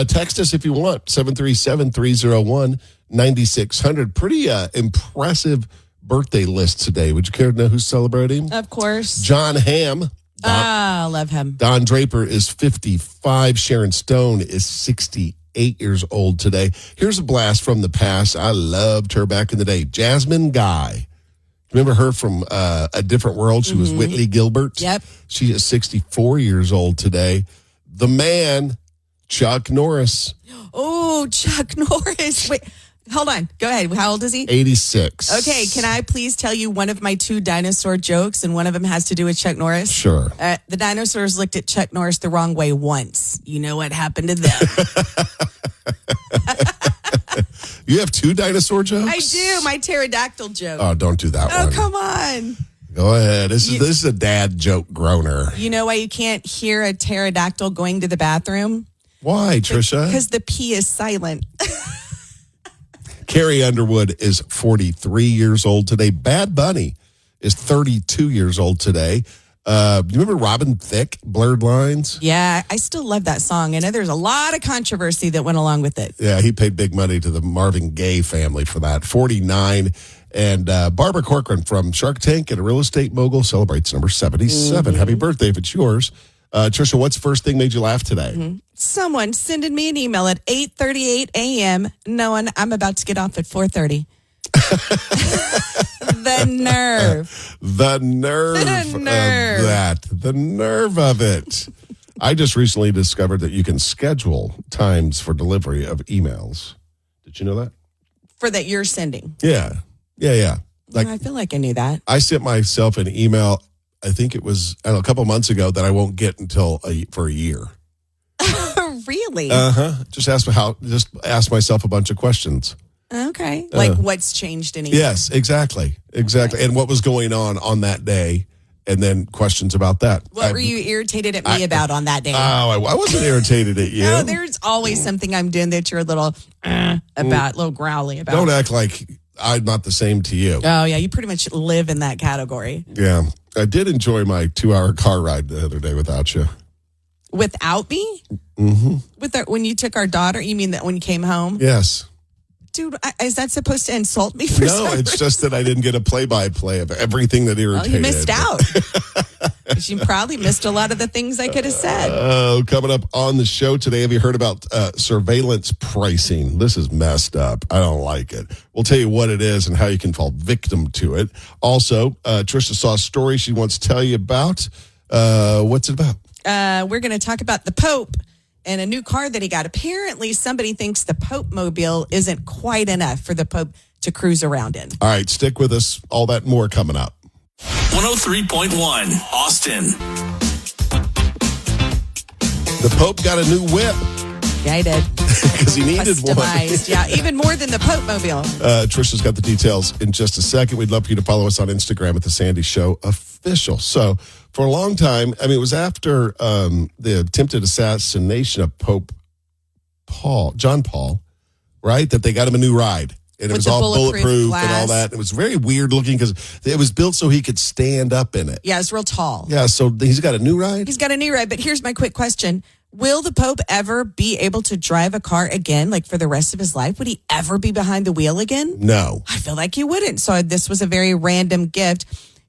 Text us if you want, 737-301-9600. Pretty impressive birthday list today. Would you care to know who's celebrating? Of course. John Hamm. Love him. Don Draper is 55. Sharon Stone is 68 years old today. Here's a blast from the past. I loved her back in the day. Jasmine Guy. Remember her from A Different World? She was Whitley Gilbert. Yep. She is 64 years old today. The man, Chuck Norris. Oh, Chuck Norris. Wait, hold on. Go ahead. How old is he? 86. Okay, can I please tell you one of my 2 dinosaur jokes, and one of them has to do with Chuck Norris? Sure. The dinosaurs looked at Chuck Norris the wrong way once. You know what happened to them? You have 2 dinosaur jokes? I do. My pterodactyl joke. Oh, don't do that one. Oh, come on. Go ahead. This is a dad joke groaner. You know why you can't hear a pterodactyl going to the bathroom? Why, Tricia? Because the P is silent. Carrie Underwood is 43 years old today. Bad Bunny is 32 years old today. You remember Robin Thicke, Blurred Lines? Yeah, I still love that song. I know there's a lot of controversy that went along with it. Yeah, he paid big money to the Marvin Gaye family for that. 49. And Barbara Corcoran from Shark Tank and a real estate mogul celebrates number 77. Happy birthday if it's yours. Tricia, what's the first thing made you laugh today? Someone sending me an email at 8:38 a.m. knowing I'm about to get off at 4:30. The nerve. The nerve of that. The nerve of it. I just recently discovered that you can schedule times for delivery of emails. Did you know that? For that you're sending. Yeah. Like, I feel like I knew that. I sent myself an email, I think it was a couple months ago, that I won't get until for a year. Really? Just ask myself a bunch of questions. Okay. Like what's changed in a year? Yes, exactly. Okay. And what was going on that day, and then questions about that. What were you irritated at me about on that day? I wasn't irritated at you. No, there's always something I'm doing that you're a little about, a little growly about. Don't act like I'm not the same to you. Oh, yeah. You pretty much live in that category. Yeah. I did enjoy my 2-hour car ride the other day without you. Without me? When you took our daughter? You mean that when you came home? Yes. Dude, is that supposed to insult me for some reason? It's just that I didn't get a play-by-play of everything that irritated. Well, you missed out. You probably missed a lot of the things I could have said. Coming up on the show today, have you heard about surveillance pricing? This is messed up. I don't like it. We'll tell you what it is and how you can fall victim to it. Also, Tricia saw a story she wants to tell you about. What's it about? We're going to talk about the Pope and a new car that he got. Apparently, somebody thinks the Pope Mobile isn't quite enough for the Pope to cruise around in. All right, stick with us. All that and more coming up. 103.1 Austin. The Pope got a new whip. Yeah, he did. Because he needed customized. Yeah, even more than the Pope Mobile. Tricia's got the details in just a second. We'd love for you to follow us on Instagram at The Sandy Show Official. So, for a long time, it was after the attempted assassination of Pope John Paul, right? That they got him a new ride. And it was all bulletproof and all that. It was very weird looking because it was built so he could stand up in it. Yeah, it's real tall. Yeah, so he's got a new ride? He's got a new ride, but here's my quick question. Will the Pope ever be able to drive a car again, like for the rest of his life? Would he ever be behind the wheel again? No. I feel like he wouldn't. So this was a very random gift.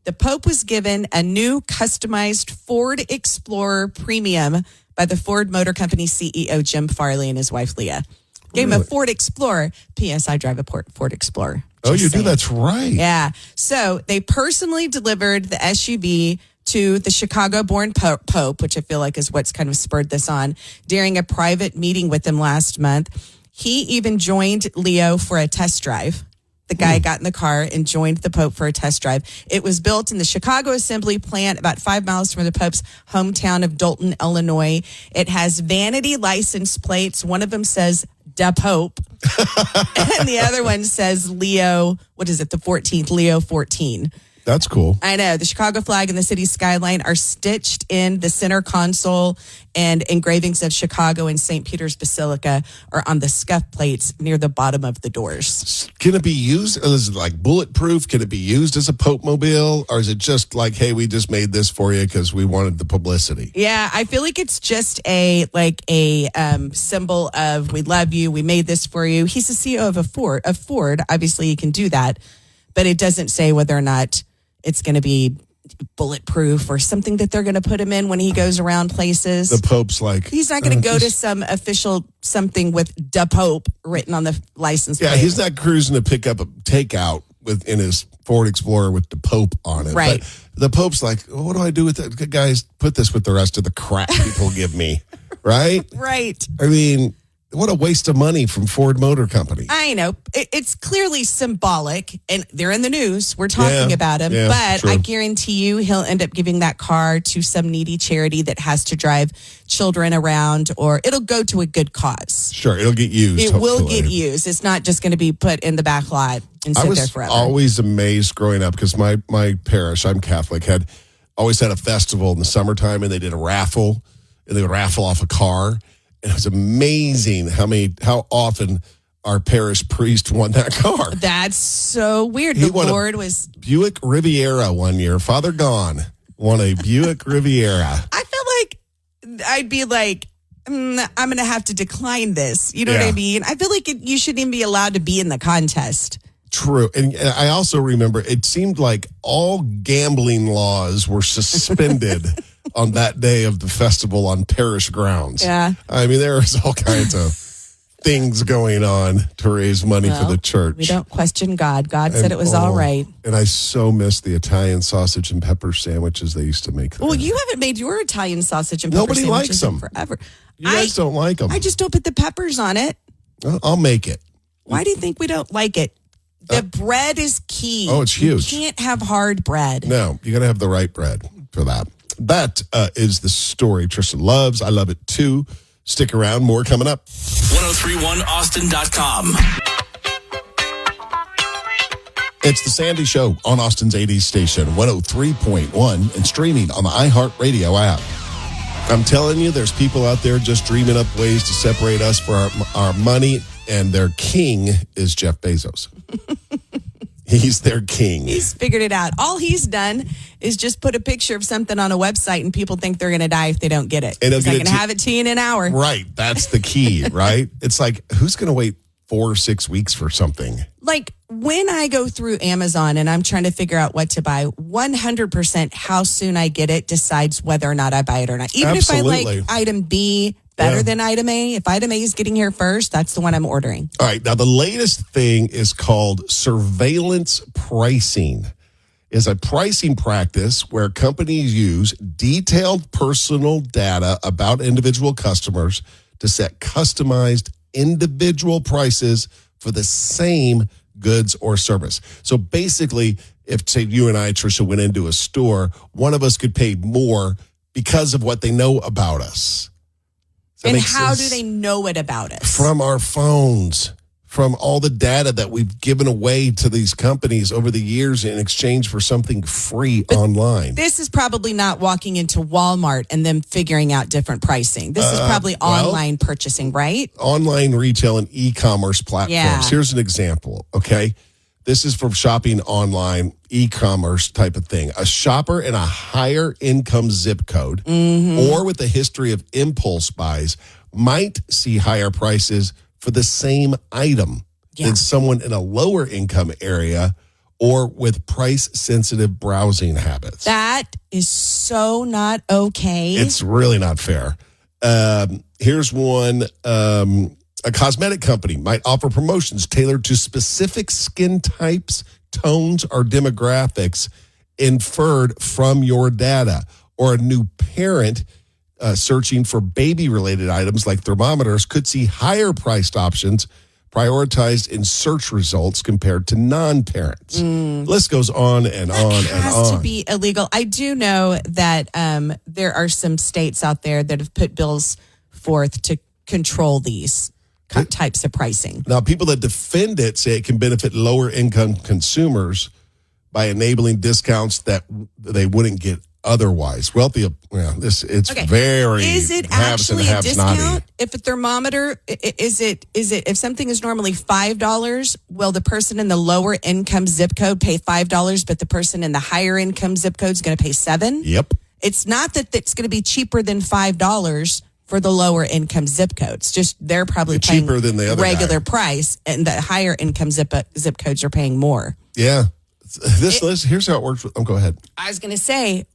The Pope was given a new customized Ford Explorer Premium by the Ford Motor Company CEO, Jim Farley, and his wife, Leah. Gave him a Ford Explorer. P.S. I drive a Ford Explorer. Oh, you do? That's right. Yeah. So they personally delivered the SUV to the Chicago-born Pope, which I feel like is what's kind of spurred this on, during a private meeting with him last month. He even joined Leo for a test drive. The guy got in the car and joined the Pope for a test drive. It was built in the Chicago Assembly Plant, about 5 miles from the Pope's hometown of Dolton, Illinois. It has vanity license plates. One of them says, "Da Pope." And the other one says Leo, what is it, the 14th, Leo 14. That's cool. I know. The Chicago flag and the city's skyline are stitched in the center console, and engravings of Chicago and St. Peter's Basilica are on the scuff plates near the bottom of the doors. Can it be used? Is it like bulletproof? Can it be used as a Pope mobile? Or is it just like, hey, we just made this for you because we wanted the publicity? Yeah, I feel like it's just a symbol of we love you. We made this for you. He's the CEO of Ford. Obviously, he can do that, but it doesn't say whether or not it's going to be bulletproof or something that they're going to put him in when he goes around places. The Pope's like... He's not going to go to some official something with "Da Pope" written on the license plate. Yeah, he's not cruising to pick up a takeout in his Ford Explorer with the Pope on it. Right. But the Pope's like, what do I do with that? Guys, put this with the rest of the crap people give me. Right? Right. I mean... What a waste of money from Ford Motor Company. I know. It's clearly symbolic, and they're in the news. We're talking about him. Yeah, but true. I guarantee you he'll end up giving that car to some needy charity that has to drive children around, or it'll go to a good cause. Sure, it'll get used. It will hopefully. get used. It's not just going to be put in the back lot and sit there forever. I was always amazed growing up because my parish, I'm Catholic, always had a festival in the summertime, and they did a raffle, and they would raffle off a car. It was amazing how often our parish priest won that car. That's so weird. The Lord was... Buick Riviera one year. Father Gone won a Buick Riviera. I feel like I'd be like, I'm going to have to decline this. You know what I mean? I feel like you shouldn't even be allowed to be in the contest. True. And I also remember it seemed like all gambling laws were suspended on that day of the festival on parish grounds. Yeah. I mean, there was all kinds of things going on to raise money for the church. We don't question God. God said it was all right. And I so miss the Italian sausage and pepper sandwiches they used to make there. Well, you haven't made your Italian sausage and pepper Nobody sandwiches likes them. in forever. You guys don't like them. I just don't put the peppers on it. I'll make it. Why do you think we don't like it? The bread is key. Oh, it's huge. You can't have hard bread. No, you got to have the right bread for that. That is the story Tricia loves. I love it too. Stick around. More coming up. 1031austin.com. It's the Sandy Show on Austin's 80s station, 103.1, and streaming on the iHeartRadio app. I'm telling you, there's people out there just dreaming up ways to separate us for our money, and their king is Jeff Bezos. He's their king. He's figured it out. All he's done is just put a picture of something on a website, and people think they're going to die if they don't get it. And He's not going to have it to you in an hour. Right. That's the key, right? It's like, who's going to wait 4 or 6 weeks for something? Like when I go through Amazon and I'm trying to figure out what to buy, 100% how soon I get it decides whether or not I buy it or not. Even Absolutely. if I like item B better than item A, if item A is getting here first, that's the one I'm ordering. All right. Now, the latest thing is called surveillance pricing. Is a pricing practice where companies use detailed personal data about individual customers to set customized individual prices for the same goods or service. So basically, if, say, you and I, Tricia, went into a store, one of us could pay more because of what they know about us. And how do they know it about us? From our phones, from all the data that we've given away to these companies over the years in exchange for something free online. This is probably not walking into Walmart and them figuring out different pricing. This is probably online purchasing, right? Online retail and e-commerce platforms. Yeah. Here's an example, okay? This is from shopping online, e-commerce type of thing. A shopper in a higher income zip code or with a history of impulse buys might see higher prices for the same item than someone in a lower income area or with price-sensitive browsing habits. That is so not okay. It's really not fair. Here's one. A cosmetic company might offer promotions tailored to specific skin types, tones, or demographics inferred from your data. Or a new parent searching for baby-related items like thermometers could see higher-priced options prioritized in search results compared to non-parents. List goes on and on and on. That has to be illegal. I do know that there are some states out there that have put bills forth to control these types of pricing. Now, people that defend it say it can benefit lower income consumers, by enabling discounts that they wouldn't get otherwise. Wealthy, it's very Is it haves and actually a have discount? snotty. If a thermometer is it if something is normally $5, will the person in the lower income zip code pay $5, but the person in the higher income zip code is going to pay $7? Yep. It's not that it's going to be cheaper than $5 for the lower income zip codes. Just they're probably paying cheaper than the other regular guy. price, and the higher income zip codes are paying more. Yeah. Here's how it works. Go ahead. I was going to say,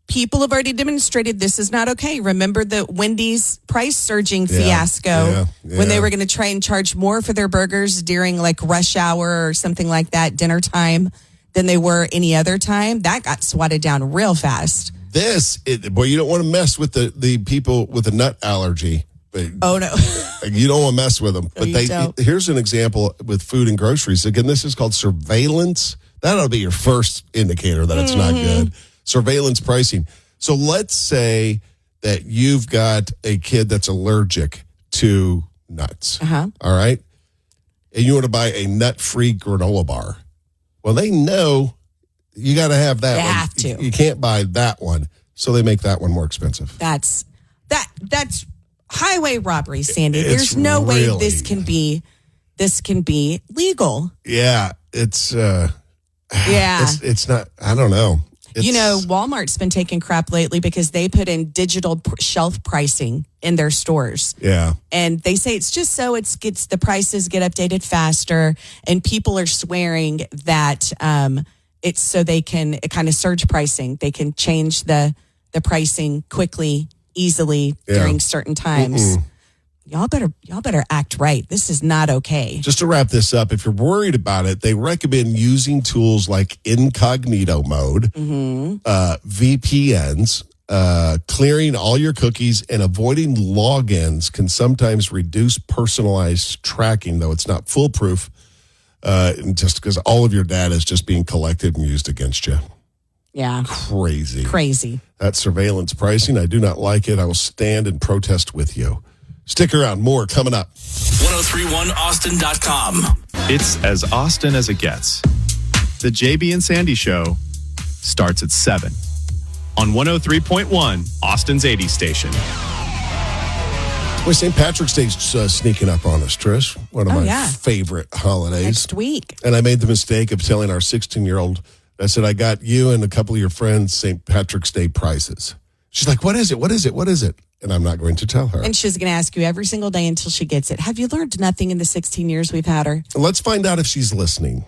people have already demonstrated this is not okay. Remember the Wendy's price surging fiasco when they were going to try and charge more for their burgers during like rush hour or something like that, dinner time, than they were any other time? That got swatted down real fast. You don't want to mess with the people with a nut allergy. Oh, no. You don't want to mess with them. No, But here's an example with food and groceries. Again, this is called surveillance. That ought to be your first indicator that it's not good. Surveillance pricing. So let's say that you've got a kid that's allergic to nuts. Uh-huh. All right? And you want to buy a nut-free granola bar. Well, they know you got to have that one. You have to. You can't buy that one. So they make that one more expensive. That's highway robbery, Sandy. It's There's no way really- this can be legal. Yeah, it's Yeah. it's not. I don't know. Walmart's been taking crap lately because they put in digital shelf pricing in their stores. Yeah, And they say it's just so the prices get updated faster, and people are swearing that it's so they can kind of surge pricing. They can change the pricing quickly, easily during certain times. Y'all better act right. This is not okay. Just to wrap this up, if you're worried about it, they recommend using tools like incognito mode, VPNs, clearing all your cookies, and avoiding logins can sometimes reduce personalized tracking, though it's not foolproof, just because all of your data is just being collected and used against you. Yeah. Crazy. That surveillance pricing, I do not like it. I will stand and protest with you. Stick around. More coming up. 1031austin.com. It's as Austin as it gets. The JB and Sandy Show starts at 7 on 103.1, Austin's 80 station. Well, St. Patrick's Day's sneaking up on us, Trish. One of my favorite holidays. Next week. And I made the mistake of telling our 16-year-old, I said, I got you and a couple of your friends St. Patrick's Day prizes. She's like, what is it? What is it? What is it? And I'm not going to tell her. And she's going to ask you every single day until she gets it. Have you learned nothing in the 16 years we've had her? Let's find out if she's listening.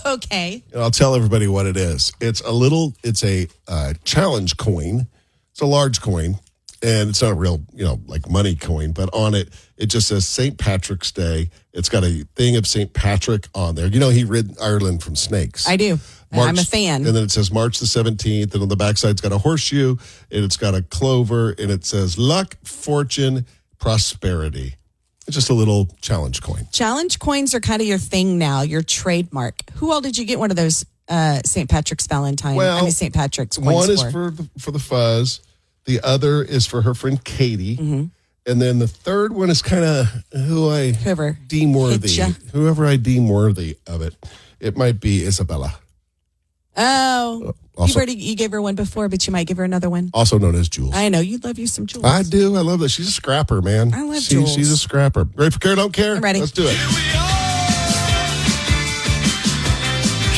Okay. And I'll tell everybody what it is. It's a challenge coin. It's a large coin. And it's not a real, like money coin, but on it, it just says St. Patrick's Day. It's got a thing of St. Patrick on there. He rid Ireland from snakes. I do. I'm a fan. And then it says March the 17th. And on the backside, it's got a horseshoe. And it's got a clover. And it says luck, fortune, prosperity. It's just a little challenge coin. Challenge coins are kind of your thing now, your trademark. Who all did you get one of those St. Patrick's St. Patrick's coins one is for the fuzz. The other is for her friend Katie. Mm-hmm. And then the third one is kind of whoever I deem worthy of it. It might be Isabella. Oh, you gave her one before, but you might give her another one. Also known as Jules. I know. You love you some Jules. I do. I love that. She's a scrapper, man. I love Jules. She's a scrapper. Ready for Care, Don't Care? I'm ready. Let's do it. Here we are.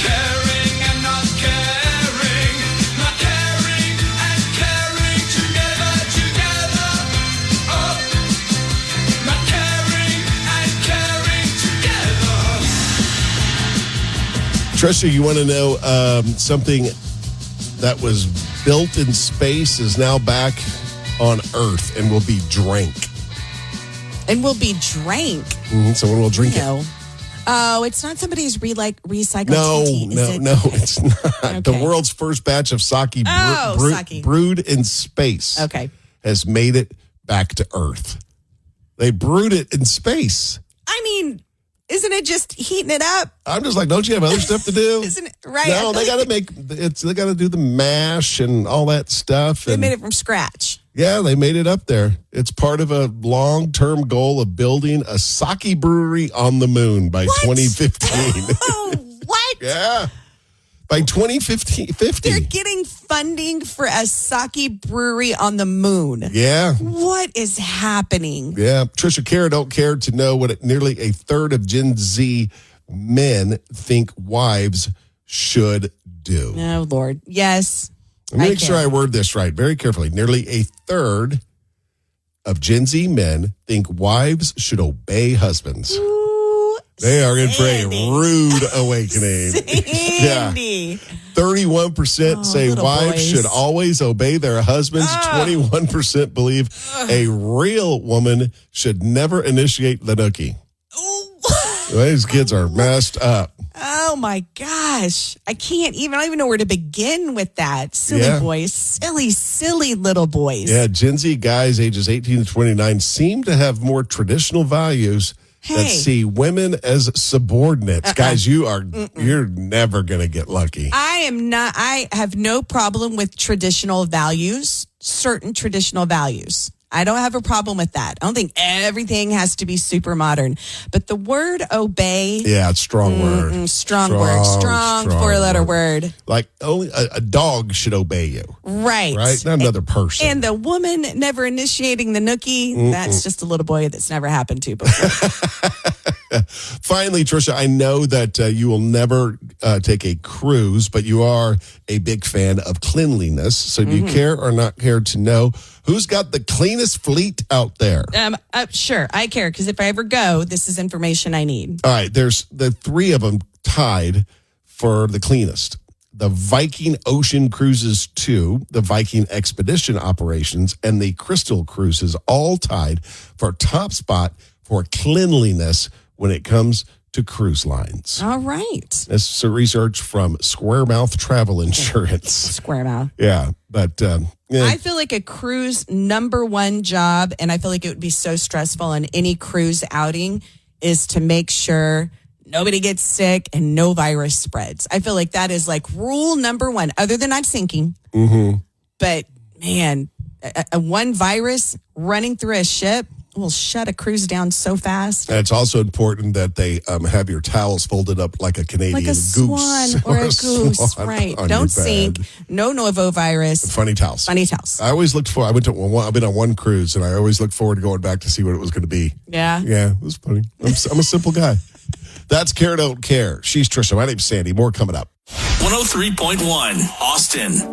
Caring and not caring. Not caring and caring together. Oh. Not caring and caring together. Tricia, you want to know something that was built in space is now back on Earth and will be drank. And will be drank. Someone will drink it. Oh, it's not somebody's recycled No, TT, is it? no, it's not. Okay. The world's first batch of sake, sake. brewed in space has made it back to Earth. They brewed it in space. I mean, isn't it just heating it up? I'm just like, don't you have other stuff to do? Isn't it right? No, they got to they got to do the mash and all that stuff. They made it from scratch. Yeah, they made it up there. It's part of a long-term goal of building a sake brewery on the moon by 2015. Oh, what? Yeah. by 2050. They're getting funding for a sake brewery on the moon. Yeah. What is happening? Yeah. Tricia Cara don't care to know what nearly a third of Gen Z men think wives should do. Oh, Lord. Yes. Let me make sure I word this right very carefully. Nearly a third of Gen Z men think wives should obey husbands. Ooh, They are in for a Sandy. rude awakening. Sandy. 31% say little wives boys. should always obey their husbands. 21% believe a real woman should never initiate the nookie. Ooh. These kids are messed up. Oh my gosh. I don't even know where to begin with that. Silly boys. Silly little boys. Yeah, Gen Z guys ages 18 to 29 seem to have more traditional values that see women as subordinates. Guys, you're never going to get lucky. I have no problem with traditional values, certain traditional values. I don't have a problem with that. I don't think everything has to be super modern. But the word obey. Yeah, it's a strong word. Strong word. Strong four-letter word. Like only a dog should obey you. Right. Right? Not another person. And the woman never initiating the nookie, that's just a little boy that's never happened to before. Finally, Tricia, I know that you will never take a cruise, but you are a big fan of cleanliness. So do you care or not care to know who's got the cleanest fleet out there? Sure, I care, because if I ever go, this is information I need. All right, there's the three of them tied for the cleanest. The Viking Ocean Cruises 2, the Viking Expedition Operations, and the Crystal Cruises all tied for top spot for cleanliness when it comes to cruise lines. All right. This is research from Squaremouth Travel Insurance. Square mouth. Yeah, but I feel like a cruise number one job, and I feel like it would be so stressful on any cruise outing, is to make sure nobody gets sick and no virus spreads. I feel like that is like rule number one, other than not sinking. But man, a one virus running through a ship will shut a cruise down so fast. and it's also important that they have your towels folded up like a Canadian Like a goose. swan or a goose, right? on your Don't bed. sink. No novovirus. Funny towels. Funny towels. I always looked for. I've been on one cruise, and I always looked forward to going back to see what it was going to be. Yeah. Yeah, it was funny. I'm a simple guy. That's Care Don't Care. She's Tricia. My name's Sandy. More coming up. 103.1 Austin.